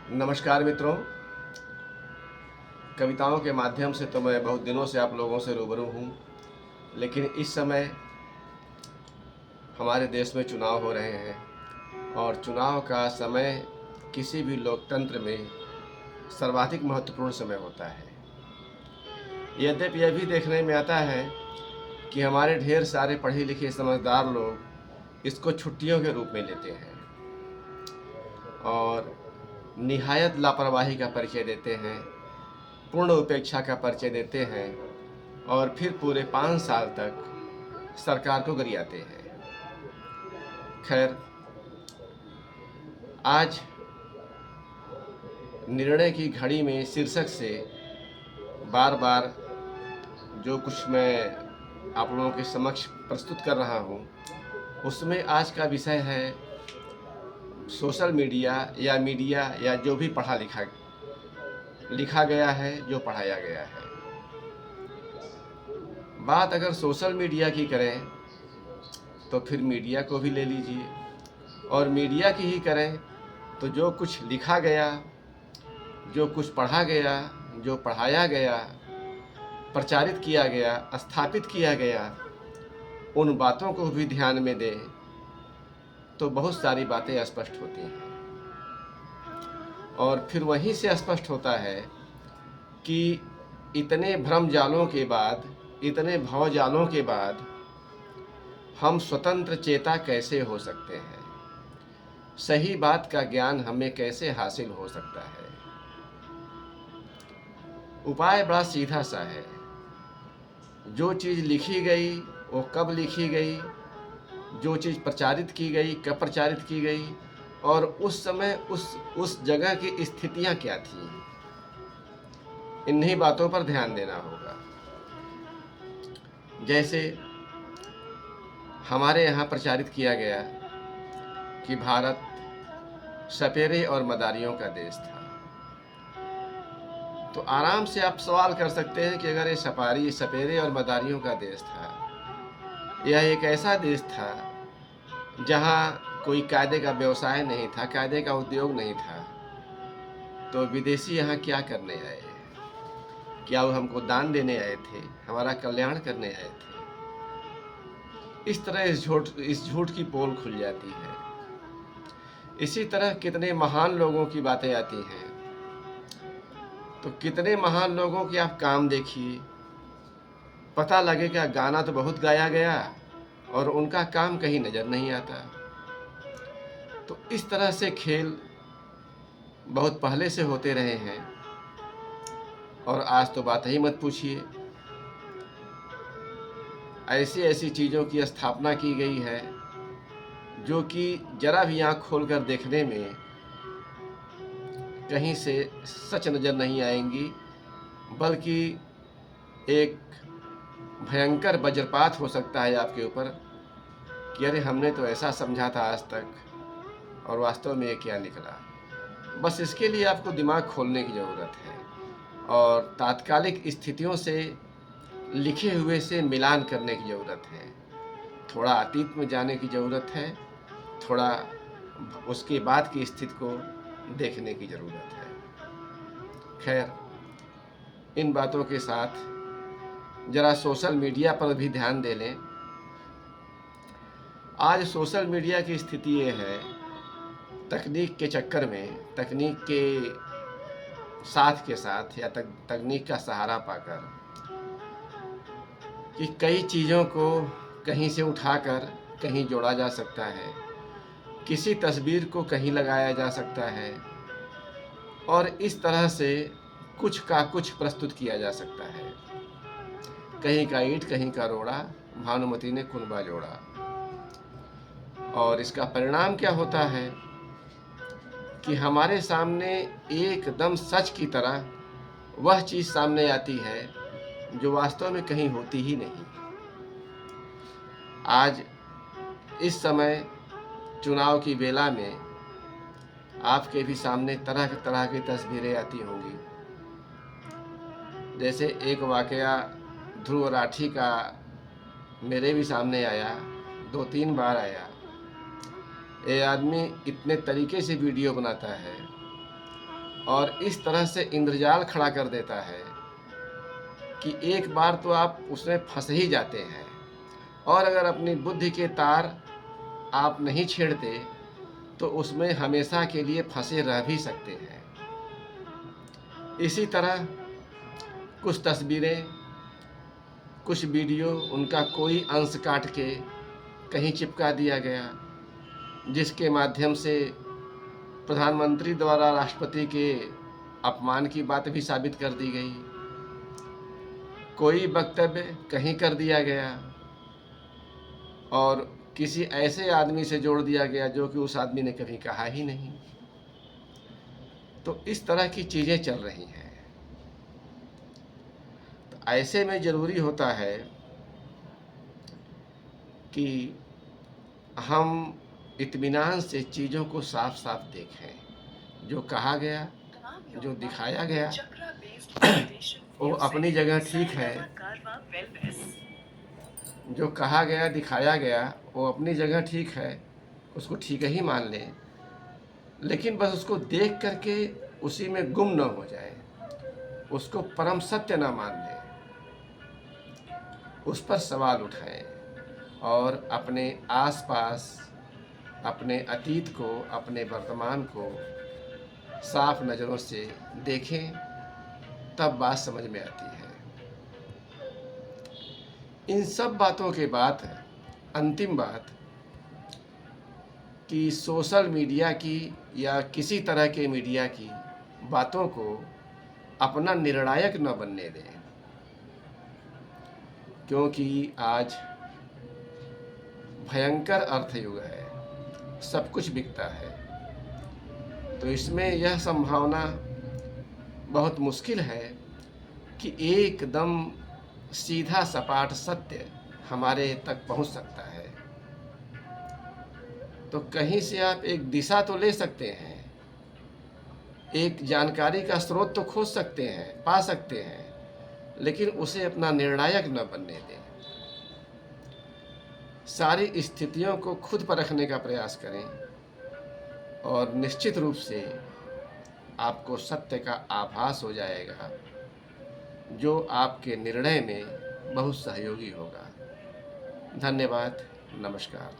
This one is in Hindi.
नमस्कार मित्रों। कविताओं के माध्यम से तो मैं बहुत दिनों से आप लोगों से रूबरू हूँ, लेकिन इस समय हमारे देश में चुनाव हो रहे हैं और चुनाव का समय किसी भी लोकतंत्र में सर्वाधिक महत्वपूर्ण समय होता है। यद्यपि यह भी देखने में आता है कि हमारे ढेर सारे पढ़े लिखे समझदार लोग इसको छुट्टियों के रूप में लेते हैं और निहायत लापरवाही का परिचय देते हैं, पूर्ण उपेक्षा का परिचय देते हैं और फिर पूरे 5 साल तक सरकार को गरियाते हैं। खैर, आज निर्णय की घड़ी में शीर्षक से बार बार जो कुछ मैं आप लोगों के समक्ष प्रस्तुत कर रहा हूँ, उसमें आज का विषय है सोशल मीडिया या जो भी लिखा गया है, जो पढ़ाया गया है। बात अगर सोशल मीडिया की करें तो फिर मीडिया को भी ले लीजिए, और मीडिया की ही करें तो जो कुछ लिखा गया, जो कुछ पढ़ा गया, जो पढ़ाया गया, प्रचारित किया गया, स्थापित किया गया, उन बातों को भी ध्यान में दें तो बहुत सारी बातें स्पष्ट होती हैं। और फिर वहीं से स्पष्ट होता है कि इतने भ्रम जालों के बाद, इतने भावजालों के बाद हम स्वतंत्र चेता कैसे हो सकते हैं, सही बात का ज्ञान हमें कैसे हासिल हो सकता है। उपाय बड़ा सीधा सा है। जो चीज़ लिखी गई वो कब लिखी गई, जो चीज़ प्रचारित की गई कब प्रचारित की गई, और उस समय उस जगह की स्थितियां क्या थी, इन्हीं बातों पर ध्यान देना होगा। जैसे हमारे यहाँ प्रचारित किया गया कि भारत सपेरे और मदारियों का देश था, तो आराम से आप सवाल कर सकते हैं कि अगर ये सपेरे और मदारियों का देश था, यह एक ऐसा देश था जहाँ कोई कायदे का व्यवसाय नहीं था, कायदे का उद्योग नहीं था, तो विदेशी यहाँ क्या करने आए? क्या वो हमको दान देने आए थे, हमारा कल्याण करने आए थे? इस तरह इस झूठ की पोल खुल जाती है। इसी तरह कितने महान लोगों की बातें आती हैं, तो कितने महान लोगों के आप काम देखिए, पता लगेगा गाना तो बहुत गाया गया और उनका काम कहीं नज़र नहीं आता। तो इस तरह से खेल बहुत पहले से होते रहे हैं और आज तो बात ही मत पूछिए। ऐसी ऐसी चीज़ों की स्थापना की गई है जो कि जरा भी आँख खोलकर देखने में कहीं से सच नज़र नहीं आएंगी, बल्कि एक भयंकर वज्रपात हो सकता है आपके ऊपर कि अरे हमने तो ऐसा समझा था आज तक, और वास्तव में ये क्या निकला। बस इसके लिए आपको दिमाग खोलने की ज़रूरत है और तात्कालिक स्थितियों से लिखे हुए से मिलान करने की ज़रूरत है। थोड़ा अतीत में जाने की ज़रूरत है, थोड़ा उसके बाद की स्थिति को देखने की ज़रूरत है। खैर, इन बातों के साथ ज़रा सोशल मीडिया पर भी ध्यान दे लें। आज सोशल मीडिया की स्थिति ये है, तकनीक के चक्कर में, तकनीक के साथ के साथ या तकनीक का सहारा पाकर कि कई चीज़ों को कहीं से उठाकर कहीं जोड़ा जा सकता है, किसी तस्वीर को कहीं लगाया जा सकता है और इस तरह से कुछ का कुछ प्रस्तुत किया जा सकता है। कहीं का ईंट कहीं का रोड़ा, भानुमति ने कुनबा जोड़ा। और इसका परिणाम क्या होता है कि हमारे सामने एकदम सच की तरह वह चीज़ सामने आती है जो वास्तव में कहीं होती ही नहीं। आज इस समय चुनाव की बेला में आपके भी सामने तरह तरह की तस्वीरें आती होंगी। जैसे एक वाकया ध्रुव राठी का मेरे भी सामने आया, 2-3 बार आया। ये आदमी इतने तरीके से वीडियो बनाता है और इस तरह से इंद्रजाल खड़ा कर देता है कि एक बार तो आप उसमें फंस ही जाते हैं, और अगर अपनी बुद्धि के तार आप नहीं छेड़ते तो उसमें हमेशा के लिए फंसे रह भी सकते हैं। इसी तरह कुछ तस्वीरें, कुछ वीडियो, उनका कोई अंश काट के कहीं चिपका दिया गया, जिसके माध्यम से प्रधानमंत्री द्वारा राष्ट्रपति के अपमान की बात भी साबित कर दी गई। कोई वक्तव्य कहीं कर दिया गया और किसी ऐसे आदमी से जोड़ दिया गया जो कि उस आदमी ने कभी कहा ही नहीं। तो इस तरह की चीज़ें चल रही हैं। तो ऐसे में ज़रूरी होता है कि हम इत्मीनान से चीज़ों को साफ साफ देखें। जो कहा गया, जो दिखाया गया वो अपनी जगह ठीक है। जो कहा गया, दिखाया गया वो अपनी जगह ठीक है, उसको ठीक ही मान लें, लेकिन बस उसको देख करके उसी में गुम न हो जाए, उसको परम सत्य न मान लें, उस पर सवाल उठाएं और अपने आसपास, अपने अतीत को, अपने वर्तमान को साफ नज़रों से देखें, तब बात समझ में आती है। इन सब बातों के बाद अंतिम बात कि सोशल मीडिया की या किसी तरह के मीडिया की बातों को अपना निर्णायक न बनने दें, क्योंकि आज भयंकर अर्थयुग है, सब कुछ बिकता है। तो इसमें यह संभावना बहुत मुश्किल है कि एकदम सीधा सपाट सत्य हमारे तक पहुंच सकता है। तो कहीं से आप एक दिशा तो ले सकते हैं, एक जानकारी का स्रोत तो खोज सकते हैं, पा सकते हैं, लेकिन उसे अपना निर्णायक न बनने दें। सारी स्थितियों को खुद परखने का प्रयास करें और निश्चित रूप से आपको सत्य का आभास हो जाएगा, जो आपके निर्णय में बहुत सहयोगी होगा। धन्यवाद, नमस्कार।